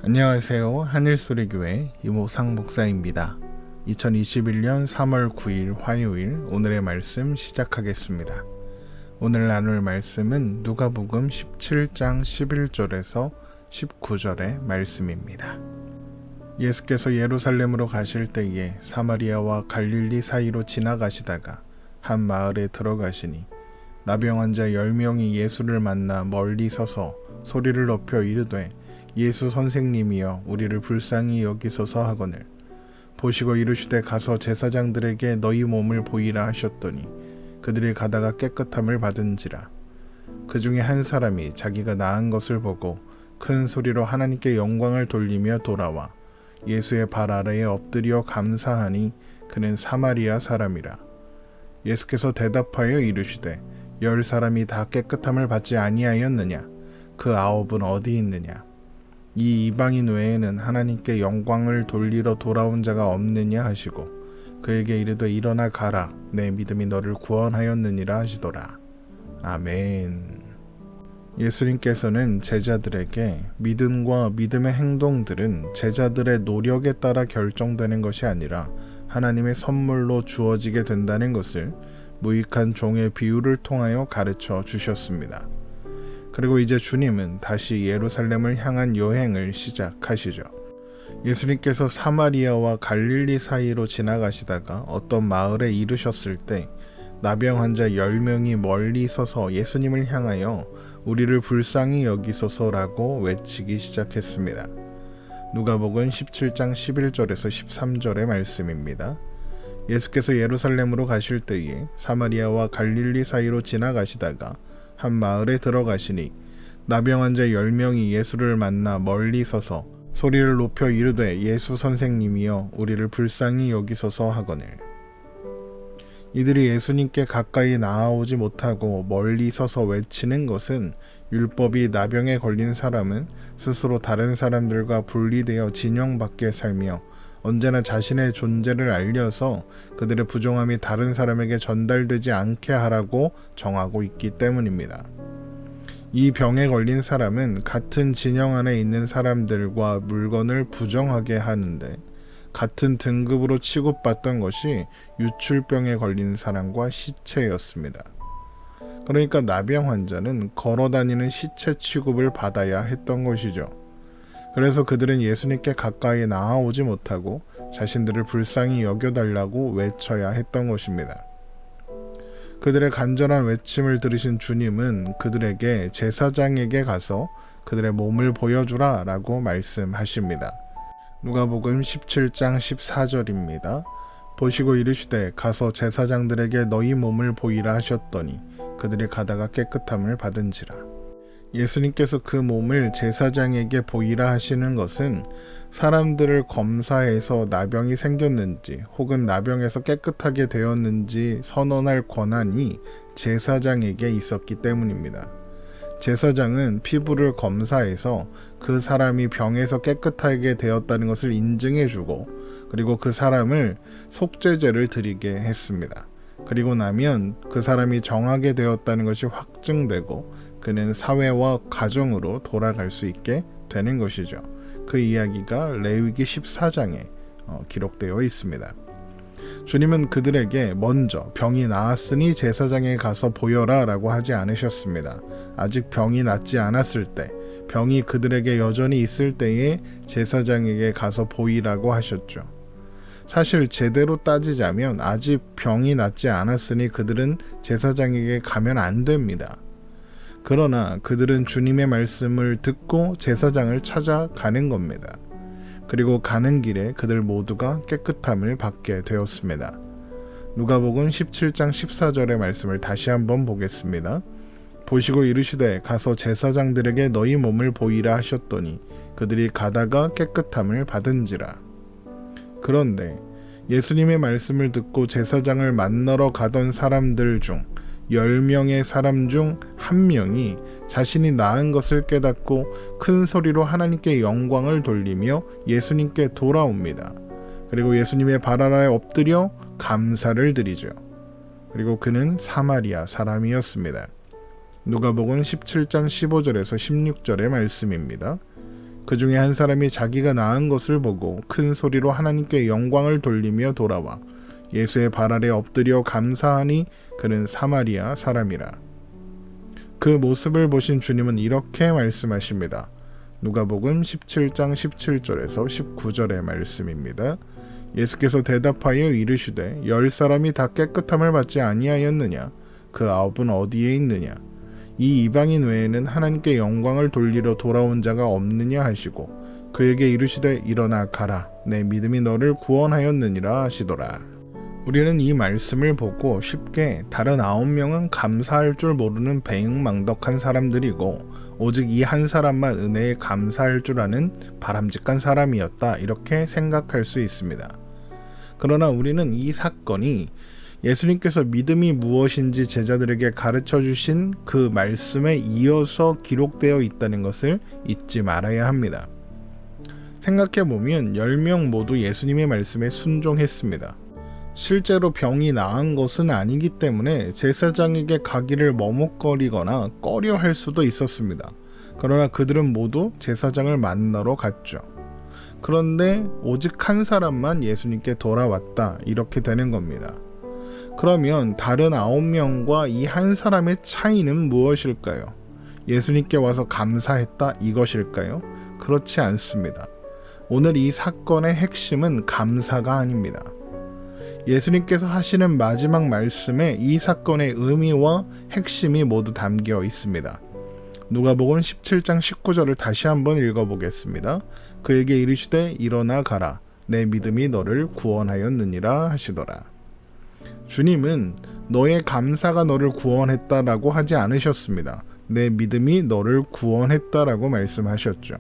안녕하세요. 하늘소리교회 이모상 목사입니다. 2021년 3월 9일 화요일 오늘의 말씀 시작하겠습니다. 오늘 나눌 말씀은 누가복음 17장 11절에서 19절의 말씀입니다. 예수께서 예루살렘으로 가실 때에 사마리아와 갈릴리 사이로 지나가시다가 한 마을에 들어가시니 나병 환자 10명이 예수를 만나 멀리 서서 소리를 높여 이르되 예수 선생님이여 우리를 불쌍히 여기소서 하거늘 보시고 이르시되 가서 제사장들에게 너희 몸을 보이라 하셨더니 그들이 가다가 깨끗함을 받은지라. 그 중에 한 사람이 자기가 나은 것을 보고 큰 소리로 하나님께 영광을 돌리며 돌아와 예수의 발 아래에 엎드려 감사하니 그는 사마리아 사람이라. 예수께서 대답하여 이르시되 10 사람이 다 깨끗함을 받지 아니하였느냐? 그 9은 어디 있느냐? 이 이방인 외에는 하나님께 영광을 돌리러 돌아온 자가 없느냐 하시고 그에게 이르되 일어나 가라 내 믿음이 너를 구원하였느니라 하시더라. 아멘. 예수님께서는 제자들에게 믿음과 믿음의 행동들은 제자들의 노력에 따라 결정되는 것이 아니라 하나님의 선물로 주어지게 된다는 것을 무익한 종의 비유를 통하여 가르쳐 주셨습니다. 그리고 이제 주님은 다시 예루살렘을 향한 여행을 시작하시죠. 예수님께서 사마리아와 갈릴리 사이로 지나가시다가 어떤 마을에 이르셨을 때 나병 환자 10명이 멀리 서서 예수님을 향하여 우리를 불쌍히 여기소서라고 외치기 시작했습니다. 누가복음 17장 11절에서 13절의 말씀입니다. 예수께서 예루살렘으로 가실 때에 사마리아와 갈릴리 사이로 지나가시다가 한 마을에 들어가시니 나병 환자 10명이 예수를 만나 멀리 서서 소리를 높여 이르되 예수 선생님이여 우리를 불쌍히 여기소서 하거늘. 이들이 예수님께 가까이 나아오지 못하고 멀리 서서 외치는 것은 율법이 나병에 걸린 사람은 스스로 다른 사람들과 분리되어 진영 밖에 살며 언제나 자신의 존재를 알려서 그들의 부정함이 다른 사람에게 전달되지 않게 하라고 정하고 있기 때문입니다. 이 병에 걸린 사람은 같은 진영 안에 있는 사람들과 물건을 부정하게 하는데 같은 등급으로 취급받던 것이 유출병에 걸린 사람과 시체였습니다. 그러니까 나병 환자는 걸어다니는 시체 취급을 받아야 했던 것이죠. 그래서 그들은 예수님께 가까이 나아오지 못하고 자신들을 불쌍히 여겨달라고 외쳐야 했던 것입니다. 그들의 간절한 외침을 들으신 주님은 그들에게 제사장에게 가서 그들의 몸을 보여주라 라고 말씀하십니다. 누가복음 17장 14절입니다. 보시고 이르시되 가서 제사장들에게 너희 몸을 보이라 하셨더니 그들이 가다가 깨끗함을 받은지라. 예수님께서 그 몸을 제사장에게 보이라 하시는 것은 사람들을 검사해서 나병이 생겼는지 혹은 나병에서 깨끗하게 되었는지 선언할 권한이 제사장에게 있었기 때문입니다. 제사장은 피부를 검사해서 그 사람이 병에서 깨끗하게 되었다는 것을 인증해주고 그리고 그 사람을 속죄제를 드리게 했습니다. 그리고 나면 그 사람이 정하게 되었다는 것이 확증되고 그는 사회와 가정으로 돌아갈 수 있게 되는 것이죠. 그 이야기가 레위기 14장에 기록되어 있습니다. 주님은 그들에게 먼저 병이 나았으니 제사장에 가서 보여라 라고 하지 않으셨습니다. 아직 병이 낫지 않았을 때, 병이 그들에게 여전히 있을 때에 제사장에게 가서 보이라고 하셨죠. 사실 제대로 따지자면 아직 병이 낫지 않았으니 그들은 제사장에게 가면 안 됩니다. 그러나 그들은 주님의 말씀을 듣고 제사장을 찾아가는 겁니다. 그리고 가는 길에 그들 모두가 깨끗함을 받게 되었습니다. 누가복음 17장 14절의 말씀을 다시 한번 보겠습니다. 보시고 이르시되 가서 제사장들에게 너희 몸을 보이라 하셨더니 그들이 가다가 깨끗함을 받은지라. 그런데 예수님의 말씀을 듣고 제사장을 만나러 가던 사람들 중 10명의 사람 중 1명이 자신이 나은 것을 깨닫고 큰 소리로 하나님께 영광을 돌리며 예수님께 돌아옵니다. 그리고 예수님의 발 아래에 엎드려 감사를 드리죠. 그리고 그는 사마리아 사람이었습니다. 누가복음 17장 15절에서 16절의 말씀입니다. 그 중에 한 사람이 자기가 낳은 것을 보고 큰 소리로 하나님께 영광을 돌리며 돌아와 예수의 발 아래 엎드려 감사하니 그는 사마리아 사람이라. 그 모습을 보신 주님은 이렇게 말씀하십니다. 누가복음 17장 17절에서 19절의 말씀입니다. 예수께서 대답하여 이르시되 10사람이 다 깨끗함을 받지 아니하였느냐? 그 9은 어디에 있느냐? 이 이방인 외에는 하나님께 영광을 돌리러 돌아온 자가 없느냐 하시고 그에게 이르시되 일어나 가라. 내 믿음이 너를 구원하였느니라 하시더라. 우리는 이 말씀을 보고 쉽게 다른 9명은 감사할 줄 모르는 배은망덕한 사람들이고 오직 이 한 사람만 은혜에 감사할 줄 아는 바람직한 사람이었다 이렇게 생각할 수 있습니다. 그러나 우리는 이 사건이 예수님께서 믿음이 무엇인지 제자들에게 가르쳐 주신 그 말씀에 이어서 기록되어 있다는 것을 잊지 말아야 합니다. 생각해보면 10명 모두 예수님의 말씀에 순종했습니다. 실제로 병이 나은 것은 아니기 때문에 제사장에게 가기를 머뭇거리거나 꺼려할 수도 있었습니다. 그러나 그들은 모두 제사장을 만나러 갔죠. 그런데 오직 한 사람만 예수님께 돌아왔다 이렇게 되는 겁니다. 그러면 다른 9명과 이 한 사람의 차이는 무엇일까요? 예수님께 와서 감사했다 이것일까요? 그렇지 않습니다. 오늘 이 사건의 핵심은 감사가 아닙니다. 예수님께서 하시는 마지막 말씀에 이 사건의 의미와 핵심이 모두 담겨 있습니다. 누가복음 17장 19절을 다시 한번 읽어보겠습니다. 그에게 이르시되 일어나 가라. 내 믿음이 너를 구원하였느니라 하시더라. 주님은 너의 감사가 너를 구원했다라고 하지 않으셨습니다. 내 믿음이 너를 구원했다라고 말씀하셨죠.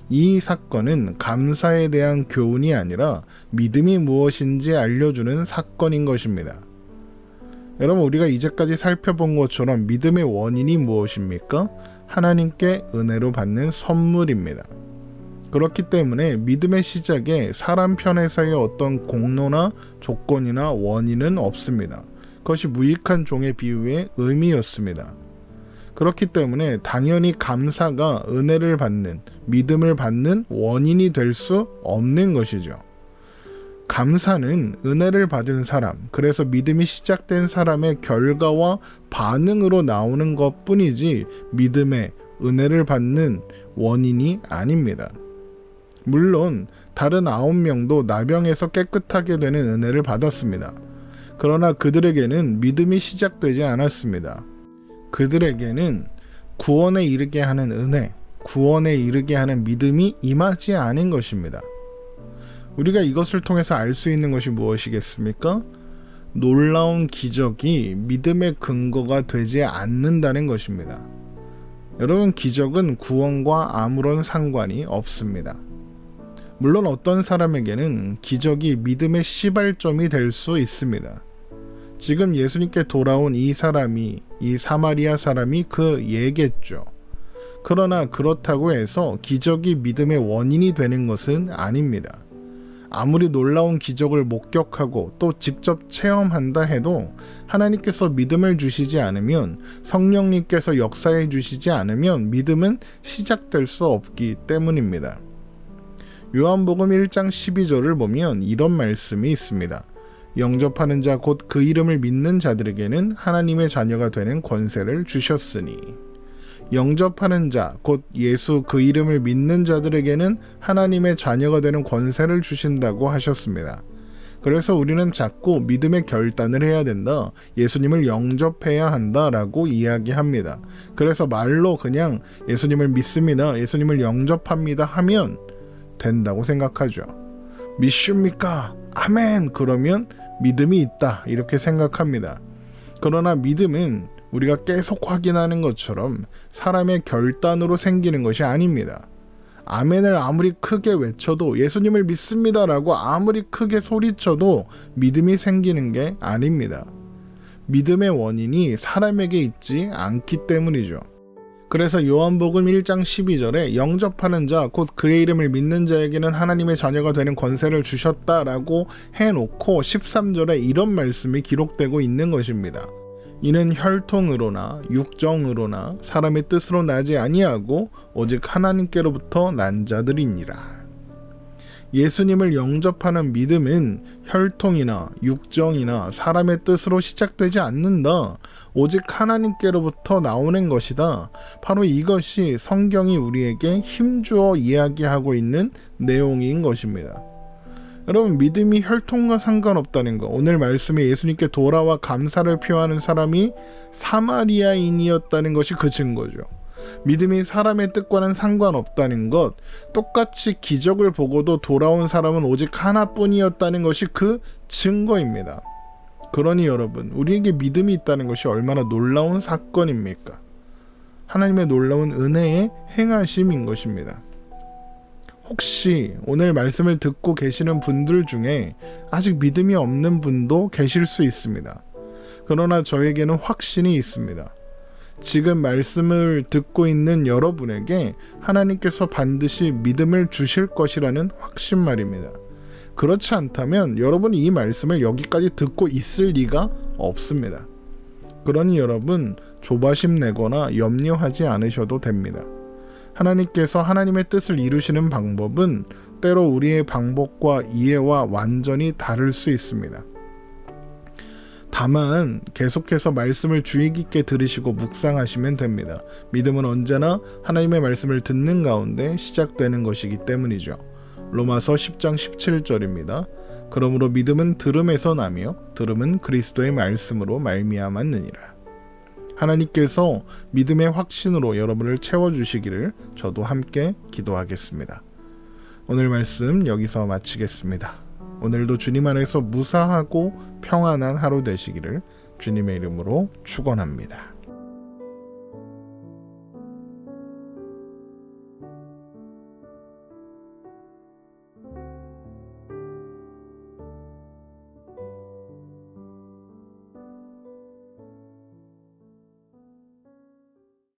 이 사건은 감사에 대한 교훈이 아니라 믿음이 무엇인지 알려주는 사건인 것입니다. 여러분, 우리가 이제까지 살펴본 것처럼 믿음의 원인이 무엇입니까? 하나님께 은혜로 받는 선물입니다. 그렇기 때문에 믿음의 시작에 사람 편에서의 어떤 공로나 조건이나 원인은 없습니다. 그것이 무익한 종의 비유의 의미였습니다. 그렇기 때문에 당연히 감사가 은혜를 받는, 믿음을 받는 원인이 될 수 없는 것이죠. 감사는 은혜를 받은 사람, 그래서 믿음이 시작된 사람의 결과와 반응으로 나오는 것뿐이지 믿음의 은혜를 받는 원인이 아닙니다. 물론 다른 9명도 나병에서 깨끗하게 되는 은혜를 받았습니다. 그러나 그들에게는 믿음이 시작되지 않았습니다. 그들에게는 구원에 이르게 하는 은혜, 구원에 이르게 하는 믿음이 임하지 않은 것입니다. 우리가 이것을 통해서 알 수 있는 것이 무엇이겠습니까? 놀라운 기적이 믿음의 근거가 되지 않는다는 것입니다. 여러분, 기적은 구원과 아무런 상관이 없습니다. 물론 어떤 사람에게는 기적이 믿음의 시발점이 될 수 있습니다. 지금 예수님께 돌아온 이 사람이, 이 사마리아 사람이 그 예겠죠. 그러나 그렇다고 해서 기적이 믿음의 원인이 되는 것은 아닙니다. 아무리 놀라운 기적을 목격하고 또 직접 체험한다 해도 하나님께서 믿음을 주시지 않으면, 성령님께서 역사해 주시지 않으면 믿음은 시작될 수 없기 때문입니다. 요한복음 1장 12절을 보면 이런 말씀이 있습니다. 영접하는 자 곧 그 이름을 믿는 자들에게는 하나님의 자녀가 되는 권세를 주셨으니. 영접하는 자 곧 예수 그 이름을 믿는 자들에게는 하나님의 자녀가 되는 권세를 주신다고 하셨습니다. 그래서 우리는 자꾸 믿음의 결단을 해야 된다, 예수님을 영접해야 한다라고 이야기합니다. 그래서 말로 그냥 예수님을 믿습니다, 예수님을 영접합니다 하면 된다고 생각하죠. 믿습니까? 아멘! 그러면 믿음이 있다 이렇게 생각합니다. 그러나 믿음은 우리가 계속 확인하는 것처럼 사람의 결단으로 생기는 것이 아닙니다. 아멘을 아무리 크게 외쳐도, 예수님을 믿습니다라고 아무리 크게 소리쳐도 믿음이 생기는 게 아닙니다. 믿음의 원인이 사람에게 있지 않기 때문이죠. 그래서 요한복음 1장 12절에 영접하는 자 곧 그의 이름을 믿는 자에게는 하나님의 자녀가 되는 권세를 주셨다라고 해놓고 13절에 이런 말씀이 기록되고 있는 것입니다. 이는 혈통으로나 육정으로나 사람의 뜻으로 나지 아니하고 오직 하나님께로부터 난 자들이니라. 예수님을 영접하는 믿음은 혈통이나 육정이나 사람의 뜻으로 시작되지 않는다. 오직 하나님께로부터 나오는 것이다. 바로 이것이 성경이 우리에게 힘주어 이야기하고 있는 내용인 것입니다. 여러분, 믿음이 혈통과 상관없다는 것, 오늘 말씀에 예수님께 돌아와 감사를 표하는 사람이 사마리아인이었다는 것이 그 증거죠. 믿음이 사람의 뜻과는 상관없다는 것, 똑같이 기적을 보고도 돌아온 사람은 오직 하나뿐이었다는 것이 그 증거입니다. 그러니 여러분, 우리에게 믿음이 있다는 것이 얼마나 놀라운 사건입니까? 하나님의 놀라운 은혜의 행하심인 것입니다. 혹시 오늘 말씀을 듣고 계시는 분들 중에 아직 믿음이 없는 분도 계실 수 있습니다. 그러나 저에게는 확신이 있습니다. 지금 말씀을 듣고 있는 여러분에게 하나님께서 반드시 믿음을 주실 것이라는 확신 말입니다. 그렇지 않다면 여러분이 이 말씀을 여기까지 듣고 있을 리가 없습니다. 그러니 여러분, 조바심 내거나 염려하지 않으셔도 됩니다. 하나님께서 하나님의 뜻을 이루시는 방법은 때로 우리의 방법과 이해와 완전히 다를 수 있습니다. 다만 계속해서 말씀을 주의 깊게 들으시고 묵상하시면 됩니다. 믿음은 언제나 하나님의 말씀을 듣는 가운데 시작되는 것이기 때문이죠. 로마서 10장 17절입니다. 그러므로 믿음은 들음에서 나며 들음은 그리스도의 말씀으로 말미암았느니라. 하나님께서 믿음의 확신으로 여러분을 채워주시기를 저도 함께 기도하겠습니다. 오늘 말씀 여기서 마치겠습니다. 오늘도 주님 안에서 무사하고 평안한 하루 되시기를 주님의 이름으로 축원합니다.